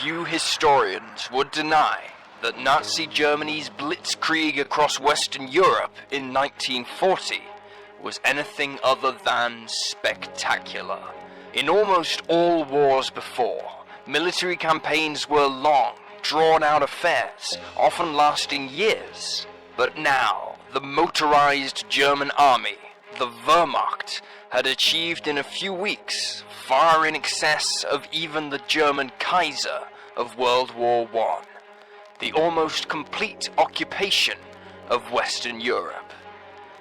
Few historians would deny that Nazi Germany's blitzkrieg across Western Europe in 1940 was anything other than spectacular. In almost all wars before, military campaigns were long, drawn-out affairs, often lasting years. But now, the motorized German army, the Wehrmacht, had achieved in a few weeks far in excess of even the German Kaiser of World War I, the almost complete occupation of Western Europe.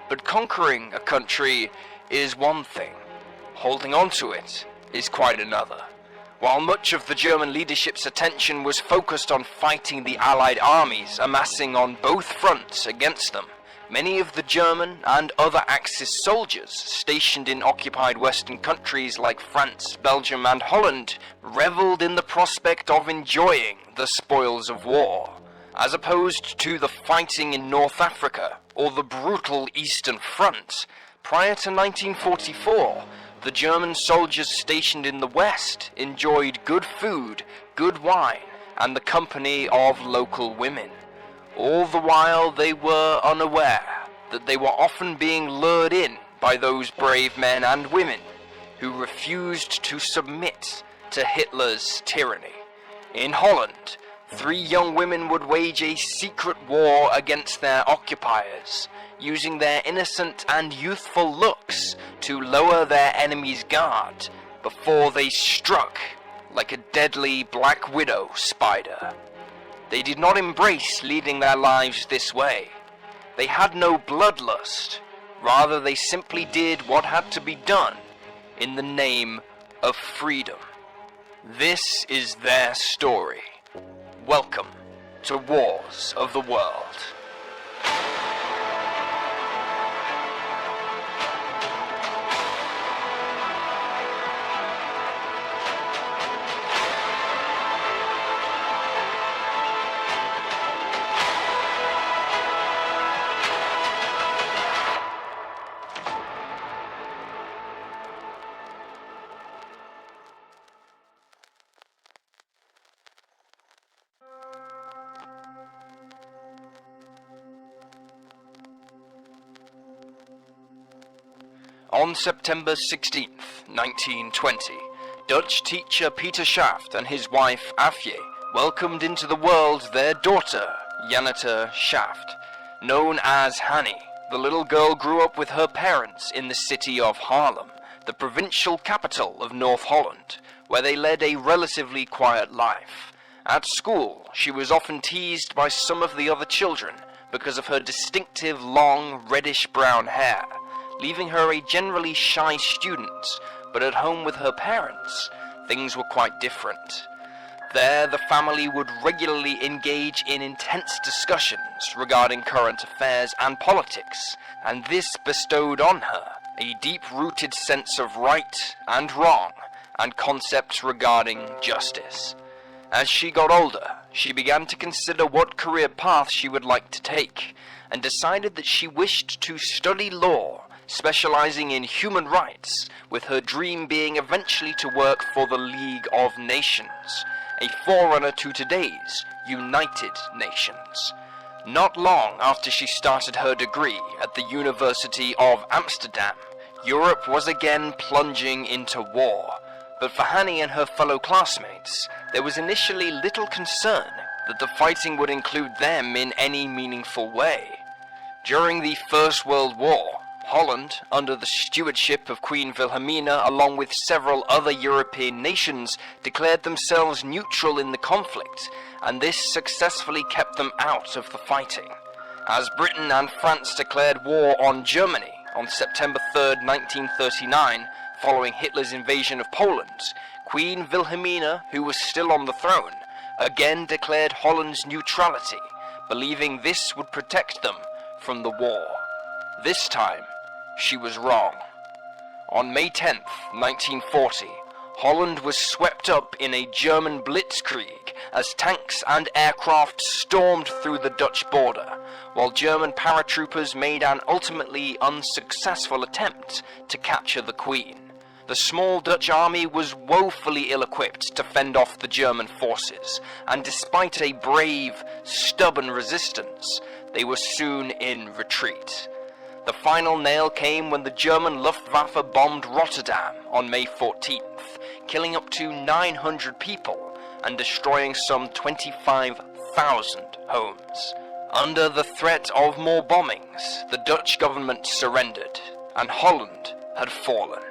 But conquering a country is one thing, holding on to it is quite another. While much of the German leadership's attention was focused on fighting the Allied armies amassing on both fronts against them, many of the German and other Axis soldiers stationed in occupied Western countries like France, Belgium and Holland reveled in the prospect of enjoying the spoils of war, as opposed to the fighting in North Africa or the brutal Eastern Front. Prior to 1944, the German soldiers stationed in the West enjoyed good food, good wine, and the company of local women. All the while they were unaware that they were often being lured in by those brave men and women who refused to submit to Hitler's tyranny. In Holland, 3 young women would wage a secret war against their occupiers, using their innocent and youthful looks to lower their enemy's guard before they struck like a deadly black widow spider. They did not embrace leading their lives this way. They had no bloodlust. Rather, they simply did what had to be done in the name of freedom. This is their story. Welcome to Wars of the World. On September 16th, 1920, Dutch teacher Peter Schaft and his wife Afje welcomed into the world their daughter, Janette Schaft. Known as Hanny, the little girl grew up with her parents in the city of Haarlem, the provincial capital of North Holland, where they led a relatively quiet life. At school, she was often teased by some of the other children because of her distinctive long reddish-brown hair, leaving her a generally shy student, but at home with her parents, things were quite different. There, the family would regularly engage in intense discussions regarding current affairs and politics, and this bestowed on her a deep-rooted sense of right and wrong, and concepts regarding justice. As she got older, she began to consider what career path she would like to take, and decided that she wished to study law, specializing in human rights, with her dream being eventually to work for the League of Nations, a forerunner to today's United Nations. Not long after she started her degree at the University of Amsterdam, Europe was again plunging into war, but for Hanny and her fellow classmates, there was initially little concern that the fighting would include them in any meaningful way. During the First World War, Holland, under the stewardship of Queen Wilhelmina along with several other European nations, declared themselves neutral in the conflict, and this successfully kept them out of the fighting. As Britain and France declared war on Germany on September 3rd, 1939, following Hitler's invasion of Poland, Queen Wilhelmina, who was still on the throne, again declared Holland's neutrality, believing this would protect them from the war. This time, she was wrong. On May 10th, 1940, Holland was swept up in a German blitzkrieg as tanks and aircraft stormed through the Dutch border, while German paratroopers made an ultimately unsuccessful attempt to capture the Queen. The small Dutch army was woefully ill-equipped to fend off the German forces, and despite a brave, stubborn resistance, they were soon in retreat. The final nail came when the German Luftwaffe bombed Rotterdam on May 14th, killing up to 900 people and destroying some 25,000 homes. Under the threat of more bombings, the Dutch government surrendered, and Holland had fallen.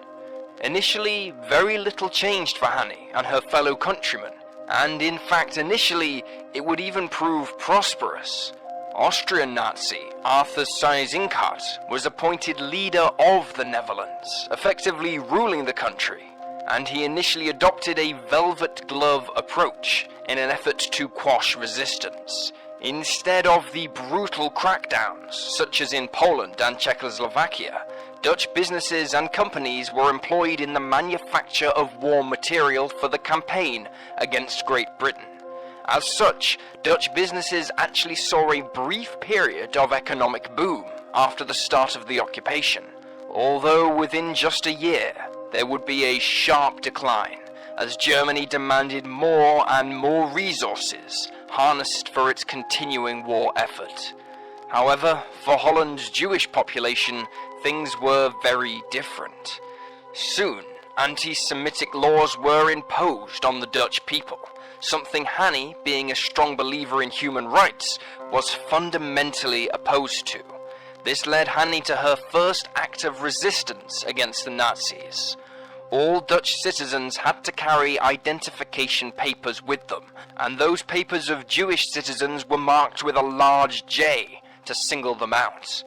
Initially, very little changed for Hanny and her fellow countrymen, and in fact initially it would even prove prosperous. Austrian Nazi Arthur Seyss-Inquart was appointed leader of the Netherlands, effectively ruling the country, and he initially adopted a velvet glove approach in an effort to quash resistance. Instead of the brutal crackdowns, such as in Poland and Czechoslovakia, Dutch businesses and companies were employed in the manufacture of war material for the campaign against Great Britain. As such, Dutch businesses actually saw a brief period of economic boom after the start of the occupation, although within just a year there would be a sharp decline as Germany demanded more and more resources harnessed for its continuing war effort. However, for Holland's Jewish population, things were very different. Soon, anti-Semitic laws were imposed on the Dutch people, something Hanny, being a strong believer in human rights, was fundamentally opposed to. This led Hanny to her first act of resistance against the Nazis. All Dutch citizens had to carry identification papers with them, and those papers of Jewish citizens were marked with a large J to single them out.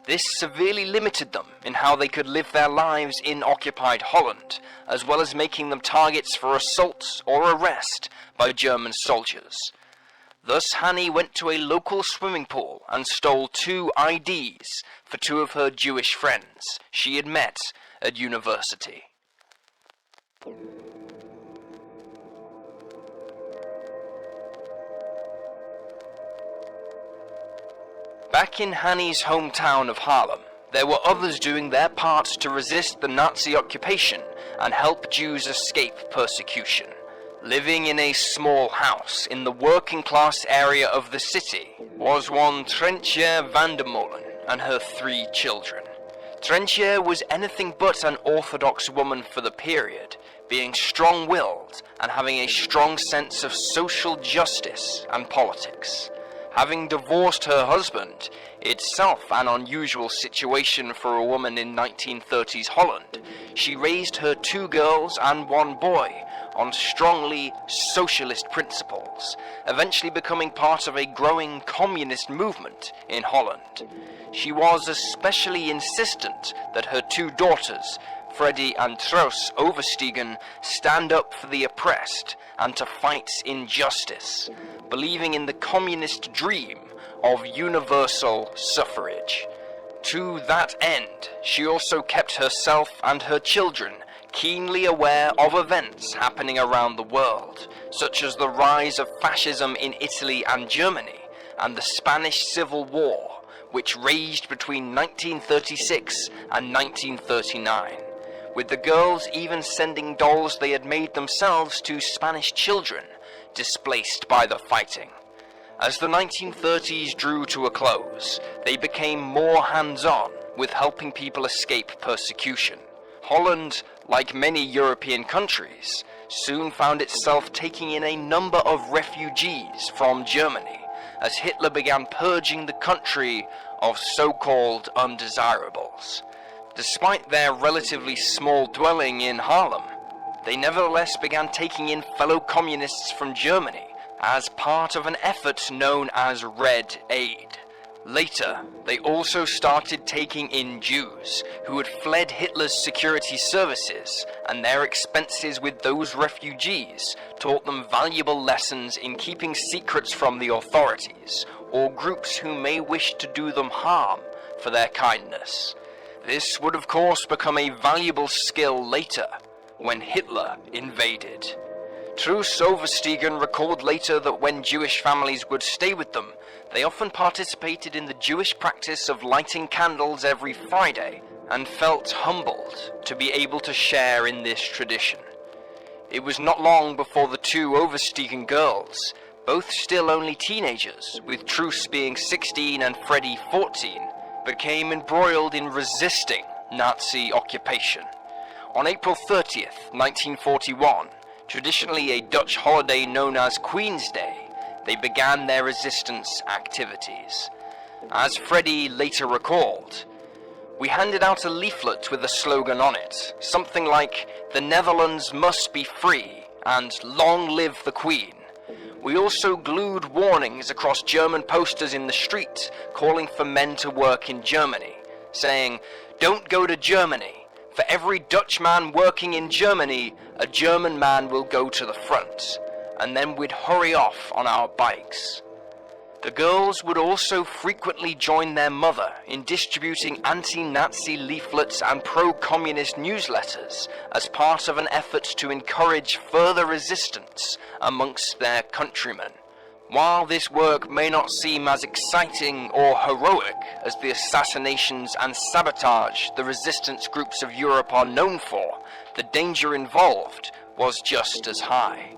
This severely limited them in how they could live their lives in occupied Holland, as well as making them targets for assault or arrest by German soldiers. Thus Hanny went to a local swimming pool and stole 2 IDs for 2 of her Jewish friends she had met at university. Back in Hanny's hometown of Haarlem, there were others doing their part to resist the Nazi occupation and help Jews escape persecution. Living in a small house in the working class area of the city was one Trentje van der Molen and her 3 children. Trentje was anything but an orthodox woman for the period, being strong-willed and having a strong sense of social justice and politics. Having divorced her husband, itself an unusual situation for a woman in 1930s Holland, she raised her 2 girls and 1 boy on strongly socialist principles, eventually becoming part of a growing communist movement in Holland. She was especially insistent that her 2 daughters, Freddy and Troos Overstegen, stand up for the oppressed and to fight injustice, believing in the communist dream of universal suffrage. To that end, she also kept herself and her children keenly aware of events happening around the world, such as the rise of fascism in Italy and Germany, and the Spanish Civil War, which raged between 1936 and 1939. With the girls even sending dolls they had made themselves to Spanish children, displaced by the fighting. As the 1930s drew to a close, they became more hands-on with helping people escape persecution. Holland, like many European countries, soon found itself taking in a number of refugees from Germany, as Hitler began purging the country of so-called undesirables. Despite their relatively small dwelling in Haarlem, they nevertheless began taking in fellow communists from Germany as part of an effort known as Red Aid. Later, they also started taking in Jews who had fled Hitler's security services, and their expenses with those refugees taught them valuable lessons in keeping secrets from the authorities, or groups who may wish to do them harm for their kindness. This would of course become a valuable skill later, when Hitler invaded. Troos Overstegen recalled later that when Jewish families would stay with them, they often participated in the Jewish practice of lighting candles every Friday and felt humbled to be able to share in this tradition. It was not long before the two Oversteegen girls, both still only teenagers, with Truus being 16 and Freddy 14, became embroiled in resisting Nazi occupation. On April 30th, 1941, traditionally a Dutch holiday known as Queen's Day, they began their resistance activities. As Freddy later recalled, "We handed out a leaflet with a slogan on it, something like, 'The Netherlands must be free,' and 'Long live the Queen.' We also glued warnings across German posters in the street, calling for men to work in Germany, saying, 'Don't go to Germany. For every Dutch man working in Germany, a German man will go to the front.' And then we'd hurry off on our bikes." The girls would also frequently join their mother in distributing anti-Nazi leaflets and pro-communist newsletters as part of an effort to encourage further resistance amongst their countrymen. While this work may not seem as exciting or heroic as the assassinations and sabotage the resistance groups of Europe are known for, the danger involved was just as high.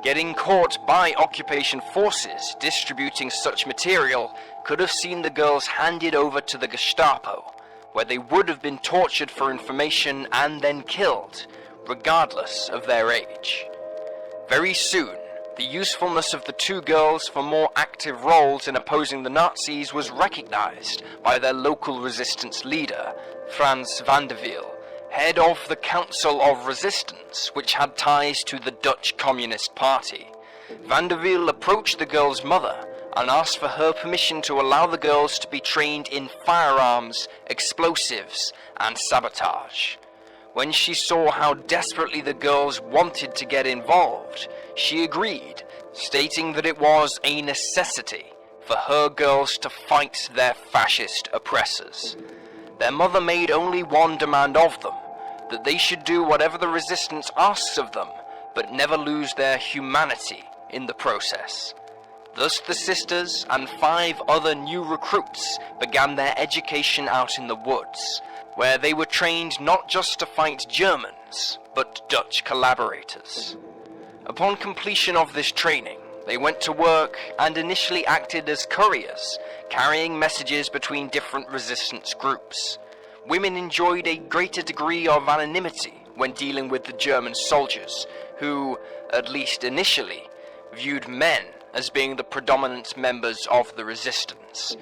Getting caught by occupation forces distributing such material could have seen the girls handed over to the Gestapo, where they would have been tortured for information and then killed, regardless of their age. Very soon, the usefulness of the two girls for more active roles in opposing the Nazis was recognized by their local resistance leader, Frans van der Wiel, head of the Council of Resistance, which had ties to the Dutch Communist Party. Van der Wiel approached the girls' mother and asked for her permission to allow the girls to be trained in firearms, explosives, and sabotage. When she saw how desperately the girls wanted to get involved, she agreed, stating that it was a necessity for her girls to fight their fascist oppressors. Their mother made only one demand of them, that they should do whatever the resistance asks of them, but never lose their humanity in the process. Thus the sisters and 5 other new recruits began their education out in the woods, where they were trained not just to fight Germans, but Dutch collaborators. Upon completion of this training, they went to work and initially acted as couriers, carrying messages between different resistance groups. Women enjoyed a greater degree of anonymity when dealing with the German soldiers, who, at least initially, viewed men as being the predominant members of the resistance.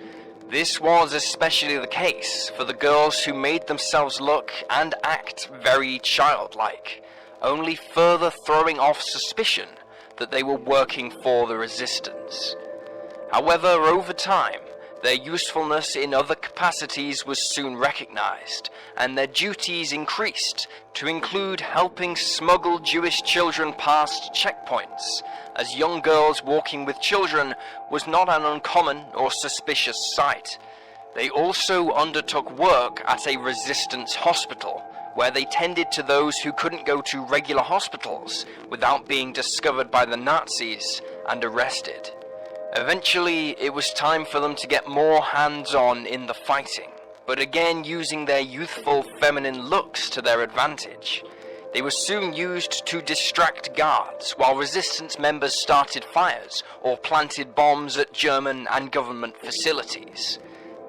This was especially the case for the girls who made themselves look and act very childlike, only further throwing off suspicion that they were working for the resistance. However, over time, their usefulness in other capacities was soon recognized, and their duties increased to include helping smuggle Jewish children past checkpoints, as young girls walking with children was not an uncommon or suspicious sight. They also undertook work at a resistance hospital, where they tended to those who couldn't go to regular hospitals without being discovered by the Nazis and arrested. Eventually, it was time for them to get more hands-on in the fighting, but again using their youthful feminine looks to their advantage. They were soon used to distract guards while resistance members started fires or planted bombs at German and government facilities.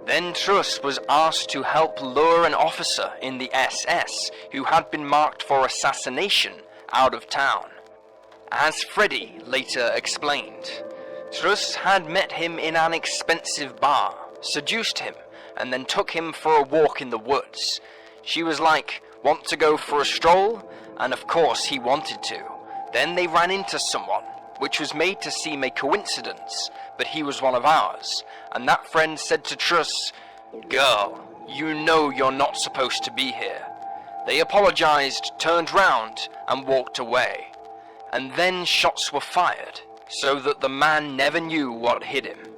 Then Truus was asked to help lure an officer in the SS who had been marked for assassination out of town. As Freddy later explained, Truus had met him in an expensive bar, seduced him, and then took him for a walk in the woods. She was like, "Want to go for a stroll?" And of course he wanted to. Then they ran into someone, which was made to seem a coincidence, but he was one of ours, and that friend said to Truus, "Girl, you know you're not supposed to be here." They apologized, turned round, and walked away. And then shots were fired, so that the man never knew what hit him.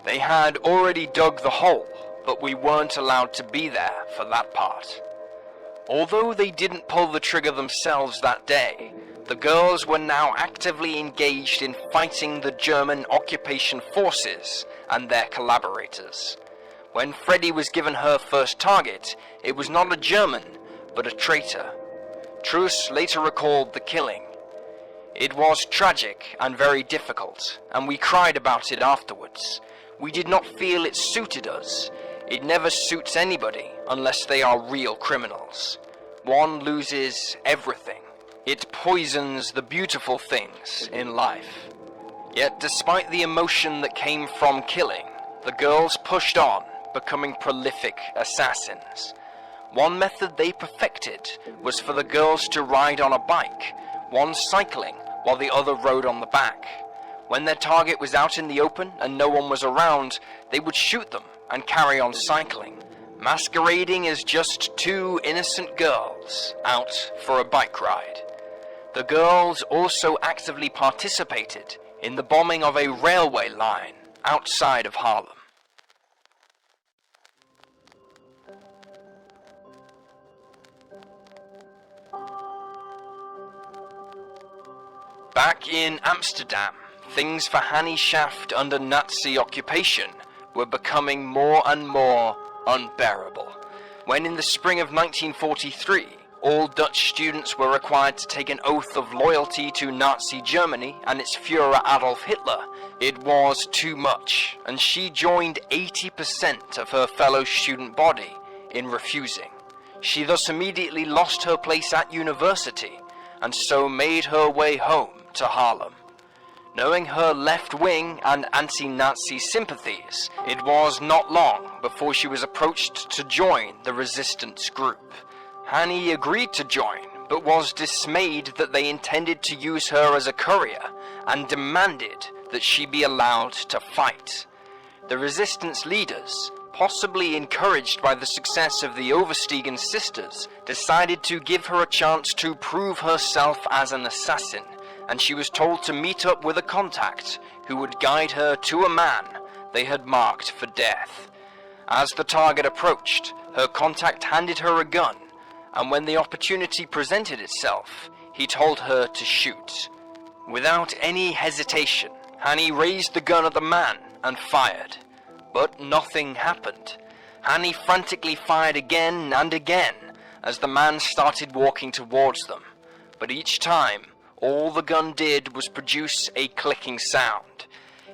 They had already dug the hole, but we weren't allowed to be there for that part. Although they didn't pull the trigger themselves that day, the girls were now actively engaged in fighting the German occupation forces and their collaborators. When Freddy was given her first target, it was not a German, but a traitor. Truss later recalled the killing. It was tragic and very difficult, and we cried about it afterwards. We did not feel it suited us. It never suits anybody unless they are real criminals. One loses everything. It poisons the beautiful things in life. Yet despite the emotion that came from killing, the girls pushed on, becoming prolific assassins. One method they perfected was for the girls to ride on a bike, one cycling while the other rode on the back. When their target was out in the open and no one was around, they would shoot them and carry on cycling, masquerading as just two innocent girls out for a bike ride. The girls also actively participated in the bombing of a railway line outside of Harlem. Back in Amsterdam, things for Hannie Schaft under Nazi occupation were becoming more and more unbearable. When in the spring of 1943, all Dutch students were required to take an oath of loyalty to Nazi Germany and its Führer Adolf Hitler, it was too much, and she joined 80% of her fellow student body in refusing. She thus immediately lost her place at university, and so made her way home to Harlem. Knowing her left-wing and anti-Nazi sympathies, it was not long before she was approached to join the resistance group. Hannie agreed to join, but was dismayed that they intended to use her as a courier, and demanded that she be allowed to fight. The resistance leaders, possibly encouraged by the success of the Oversteegen sisters, decided to give her a chance to prove herself as an assassin, and she was told to meet up with a contact who would guide her to a man they had marked for death. As the target approached, her contact handed her a gun, and when the opportunity presented itself, he told her to shoot. Without any hesitation, Hannie raised the gun at the man and fired. But nothing happened. Hannie frantically fired again and again as the man started walking towards them. But each time, all the gun did was produce a clicking sound.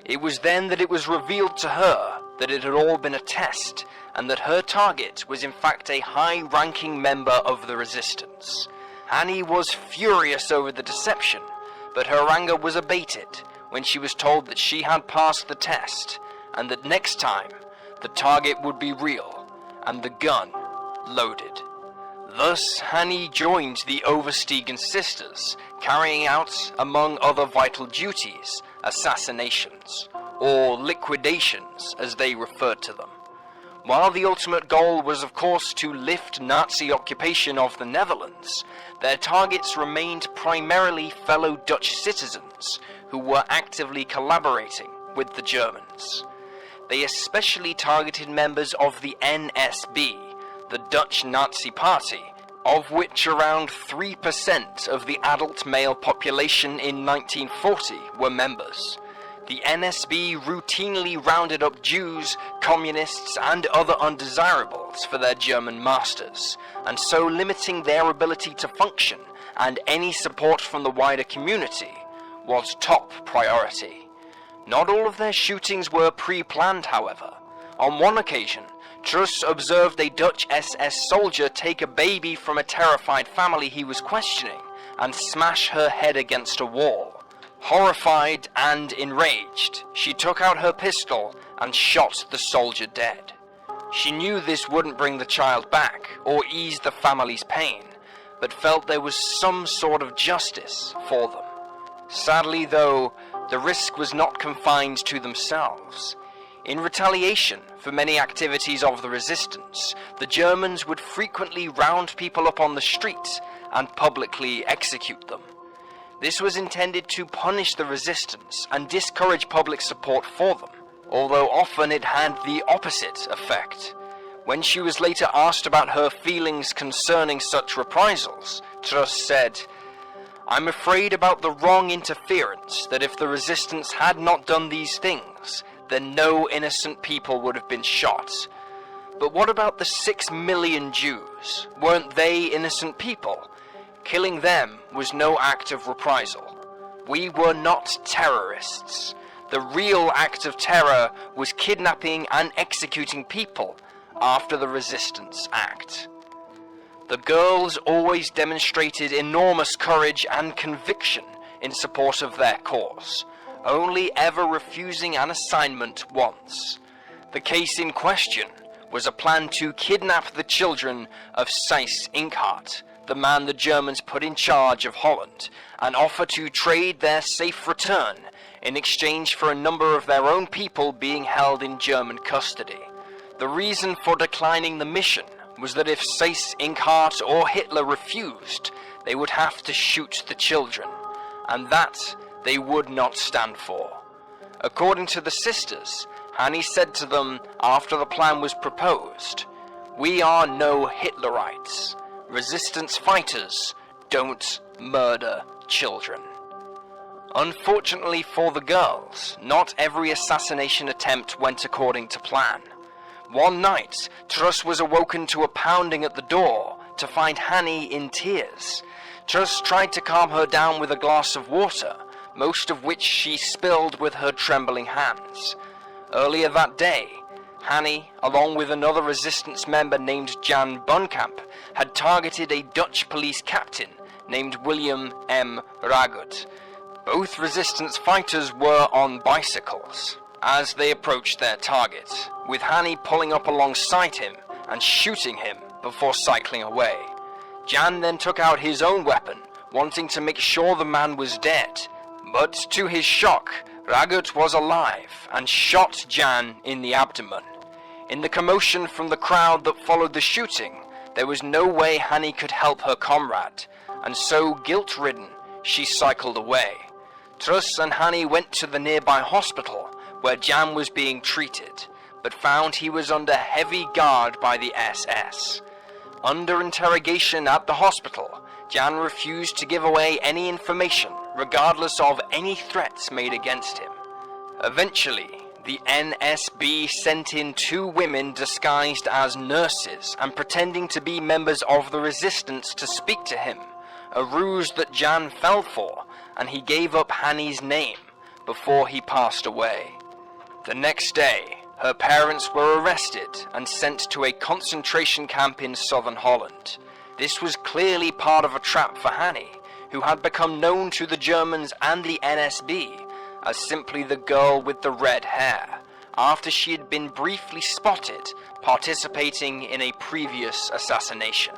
It was then that it was revealed to her that it had all been a test, and that her target was in fact a high-ranking member of the resistance. Hannie was furious over the deception, but her anger was abated when she was told that she had passed the test, and that next time, the target would be real, and the gun loaded. Thus, Hannie joined the Oversteegen sisters, carrying out, among other vital duties, assassinations, or liquidations as they referred to them. While the ultimate goal was of course to lift Nazi occupation of the Netherlands, their targets remained primarily fellow Dutch citizens who were actively collaborating with the Germans. They especially targeted members of the NSB, the Dutch Nazi Party, of which around 3% of the adult male population in 1940 were members. The NSB routinely rounded up Jews, communists, and other undesirables for their German masters, and so limiting their ability to function and any support from the wider community was top priority. Not all of their shootings were pre-planned, however. On one occasion, Truss observed a Dutch SS soldier take a baby from a terrified family he was questioning and smash her head against a wall. Horrified and enraged, she took out her pistol and shot the soldier dead. She knew this wouldn't bring the child back or ease the family's pain, but felt there was some sort of justice for them. Sadly, though, the risk was not confined to themselves. In retaliation for many activities of the resistance, the Germans would frequently round people up on the street and publicly execute them. This was intended to punish the resistance and discourage public support for them, although often it had the opposite effect. When she was later asked about her feelings concerning such reprisals, Truss said, "I'm afraid about the wrong interference that if the resistance had not done these things, then no innocent people would have been shot. But what about the 6 million Jews? Weren't they innocent people? Killing them was no act of reprisal. We were not terrorists. The real act of terror was kidnapping and executing people after the Resistance Act. The girls always demonstrated enormous courage and conviction in support of their cause, only ever refusing an assignment once. The case in question was a plan to kidnap the children of Seyss Inquart, the man the Germans put in charge of Holland, and offer to trade their safe return in exchange for a number of their own people being held in German custody. The reason for declining the mission was that if Seyss Inquart or Hitler refused, they would have to shoot the children, and that they would not stand for. According to the sisters, Hanny said to them after the plan was proposed, "We are no Hitlerites. Resistance fighters don't murder children." Unfortunately for the girls, not every assassination attempt went according to plan. One night, Truss was awoken to a pounding at the door to find Hanny in tears. Truss tried to calm her down with a glass of water, most of which she spilled with her trembling hands. Earlier that day, Hanny, along with another resistance member named Jan Bunkamp, had targeted a Dutch police captain named William M. Ragut. Both resistance fighters were on bicycles as they approached their target, with Hanny pulling up alongside him and shooting him before cycling away. Jan then took out his own weapon, wanting to make sure the man was dead, but to his shock, Ragut was alive and shot Jan in the abdomen. In the commotion from the crowd that followed the shooting, there was no way Hanny could help her comrade, and so guilt-ridden, she cycled away. Truss and Hanny went to the nearby hospital where Jan was being treated, but found he was under heavy guard by the SS. Under interrogation at the hospital, Jan refused to give away any information, regardless of any threats made against him. Eventually, the NSB sent in 2 women disguised as nurses and pretending to be members of the resistance to speak to him, a ruse that Jan fell for, and he gave up Hanny's name before he passed away. The next day, her parents were arrested and sent to a concentration camp in southern Holland. This was clearly part of a trap for Hanny, who had become known to the Germans and the NSB as simply the girl with the red hair, after she had been briefly spotted participating in a previous assassination.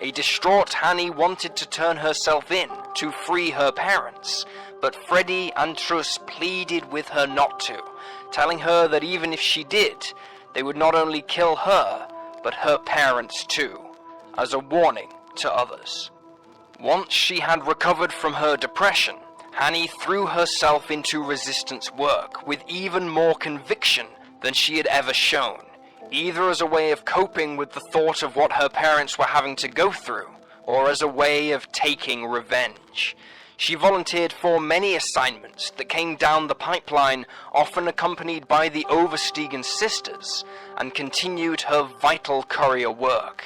A distraught Hanny wanted to turn herself in to free her parents, but Freddy and Truss pleaded with her not to, telling her that even if she did, they would not only kill her, but her parents too, as a warning to others. Once she had recovered from her depression, Hanny threw herself into resistance work with even more conviction than she had ever shown, either as a way of coping with the thought of what her parents were having to go through, or as a way of taking revenge. She volunteered for many assignments that came down the pipeline, often accompanied by the Oversteegen sisters, and continued her vital courier work.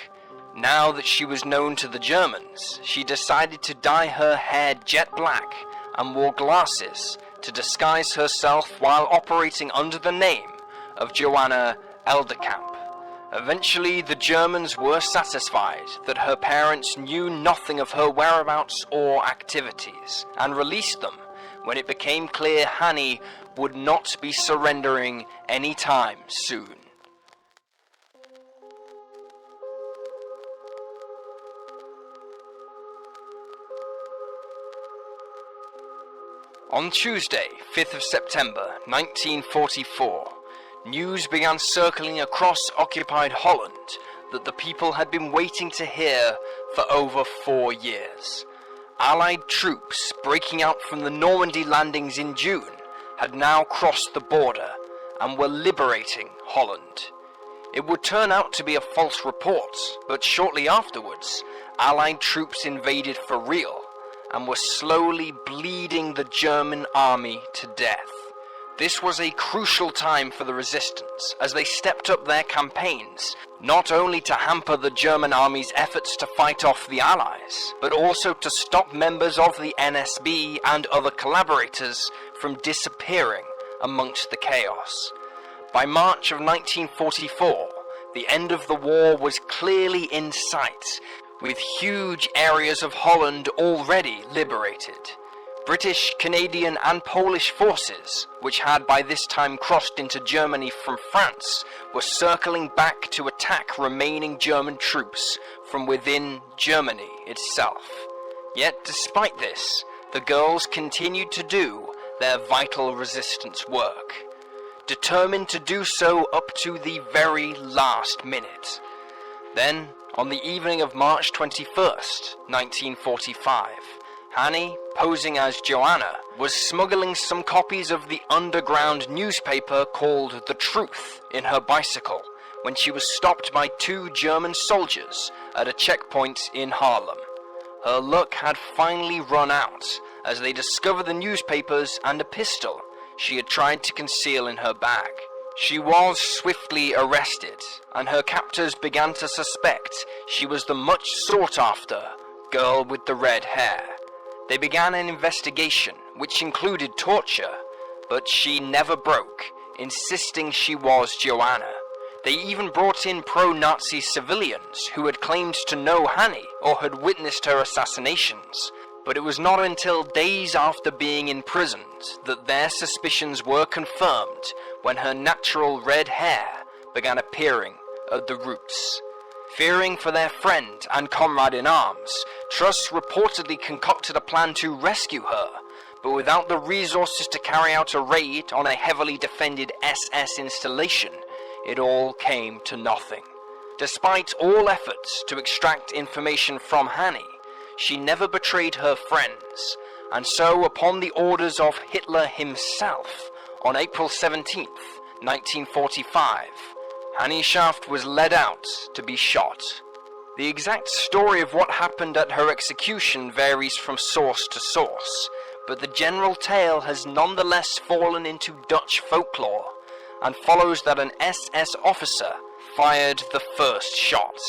Now that she was known to the Germans, she decided to dye her hair jet black and wore glasses to disguise herself while operating under the name of Joanna Elderkamp. Eventually, the Germans were satisfied that her parents knew nothing of her whereabouts or activities, and released them when it became clear Hanny would not be surrendering anytime soon. On Tuesday, 5th of September, 1944, news began circling across occupied Holland that the people had been waiting to hear for over 4 years. Allied troops breaking out from the Normandy landings in June had now crossed the border and were liberating Holland. It would turn out to be a false report, but shortly afterwards, Allied troops invaded for real and were slowly bleeding the German army to death. This was a crucial time for the resistance, as they stepped up their campaigns, not only to hamper the German army's efforts to fight off the Allies, but also to stop members of the NSB and other collaborators from disappearing amongst the chaos. By March of 1944, the end of the war was clearly in sight, with huge areas of Holland already liberated. British, Canadian and Polish forces, which had by this time crossed into Germany from France, were circling back to attack remaining German troops from within Germany itself. Yet despite this, the girls continued to do their vital resistance work, determined to do so up to the very last minute. Then, on the evening of March 21st, 1945, Hanny, posing as Joanna, was smuggling some copies of the underground newspaper called The Truth in her bicycle when she was stopped by two German soldiers at a checkpoint in Haarlem. Her luck had finally run out as they discovered the newspapers and a pistol she had tried to conceal in her bag. She was swiftly arrested, and her captors began to suspect she was the much sought after girl with the red hair. They began an investigation which included torture, but she never broke, insisting she was Joanna. They even brought in pro-Nazi civilians who had claimed to know Hanny or had witnessed her assassinations, but it was not until days after being imprisoned that their suspicions were confirmed when her natural red hair began appearing at the roots. Fearing for their friend and comrade in arms, Truss reportedly concocted a plan to rescue her, but without the resources to carry out a raid on a heavily defended SS installation, it all came to nothing. Despite all efforts to extract information from Hanny, she never betrayed her friends, and so upon the orders of Hitler himself, on April 17th, 1945, Hanny Schaft was led out to be shot. The exact story of what happened at her execution varies from source to source, but the general tale has nonetheless fallen into Dutch folklore, and follows that an SS officer fired the first shot.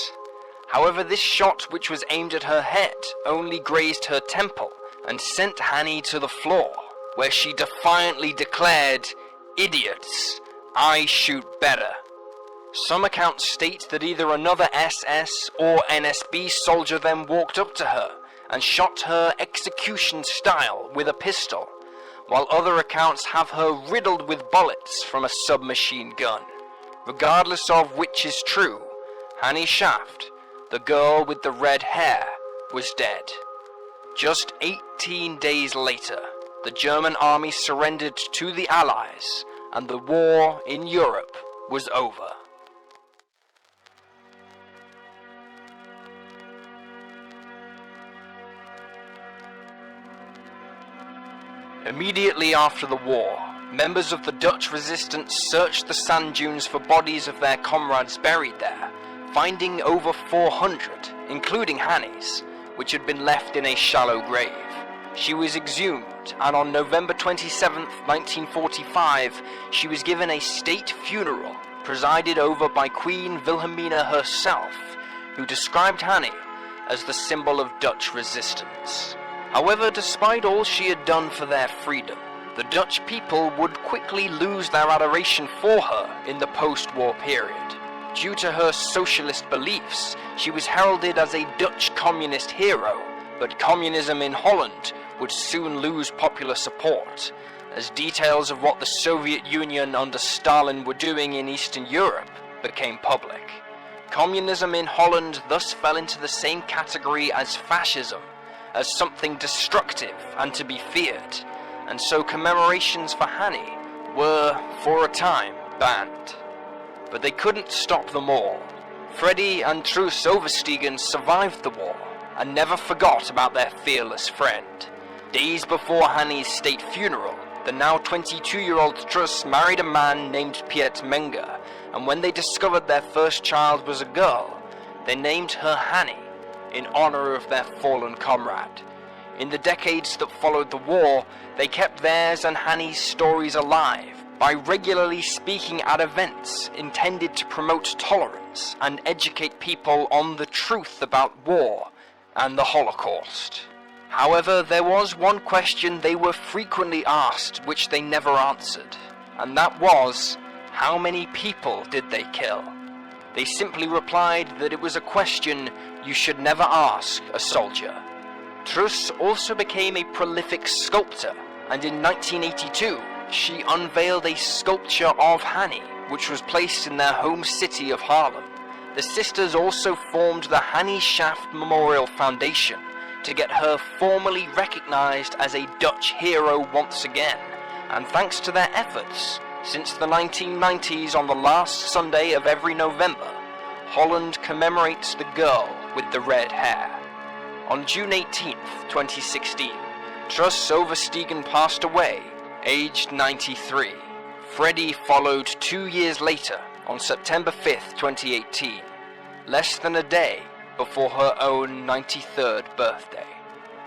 However, this shot, which was aimed at her head, only grazed her temple and sent Hanny to the floor, where she defiantly declared, "Idiots, I shoot better." Some accounts state that either another SS or NSB soldier then walked up to her and shot her execution style with a pistol, while other accounts have her riddled with bullets from a submachine gun. Regardless of which is true, Hanny Schaft, the girl with the red hair, was dead. Just 18 days later, the German army surrendered to the Allies, and the war in Europe was over. Immediately after the war, members of the Dutch resistance searched the sand dunes for bodies of their comrades buried there, finding over 400, including Hanny's, which had been left in a shallow grave. She was exhumed, and on November 27, 1945, she was given a state funeral presided over by Queen Wilhelmina herself, who described Hanny as the symbol of Dutch resistance. However, despite all she had done for their freedom, the Dutch people would quickly lose their adoration for her in the post-war period. Due to her socialist beliefs, she was heralded as a Dutch communist hero, but communism in Holland would soon lose popular support, as details of what the Soviet Union under Stalin were doing in Eastern Europe became public. Communism in Holland thus fell into the same category as fascism, as something destructive and to be feared, and so commemorations for Hanny were, for a time, banned. But they couldn't stop them all. Freddie and Truus Overstegen survived the war, and never forgot about their fearless friend. Days before Hanny's state funeral, the now 22-year-old Truus married a man named Piet Menger, and when they discovered their first child was a girl, they named her Hanny, in honor of their fallen comrade. In the decades that followed the war, they kept theirs and Hanny's stories alive by regularly speaking at events intended to promote tolerance and educate people on the truth about war and the Holocaust. However, there was one question they were frequently asked which they never answered, and that was, how many people did they kill? They simply replied that it was a question you should never ask a soldier. Truss also became a prolific sculptor, and in 1982 she unveiled a sculpture of Hanny, which was placed in their home city of Haarlem. The sisters also formed the Hanny Schaft Memorial Foundation to get her formally recognized as a Dutch hero once again, and thanks to their efforts, since the 1990s on the last Sunday of every November, Holland commemorates the girl with the red hair. On June 18th, 2016, Truss Overstegen passed away, aged 93. Freddie followed 2 years later, on September 5th, 2018, less than a day before her own 93rd birthday.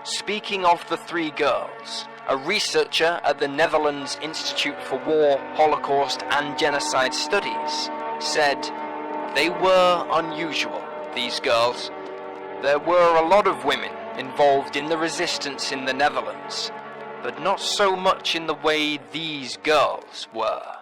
Speaking of the three girls, a researcher at the Netherlands Institute for War, Holocaust and Genocide Studies said, "They were unusual, these girls. There were a lot of women involved in the resistance in the Netherlands, but not so much in the way these girls were."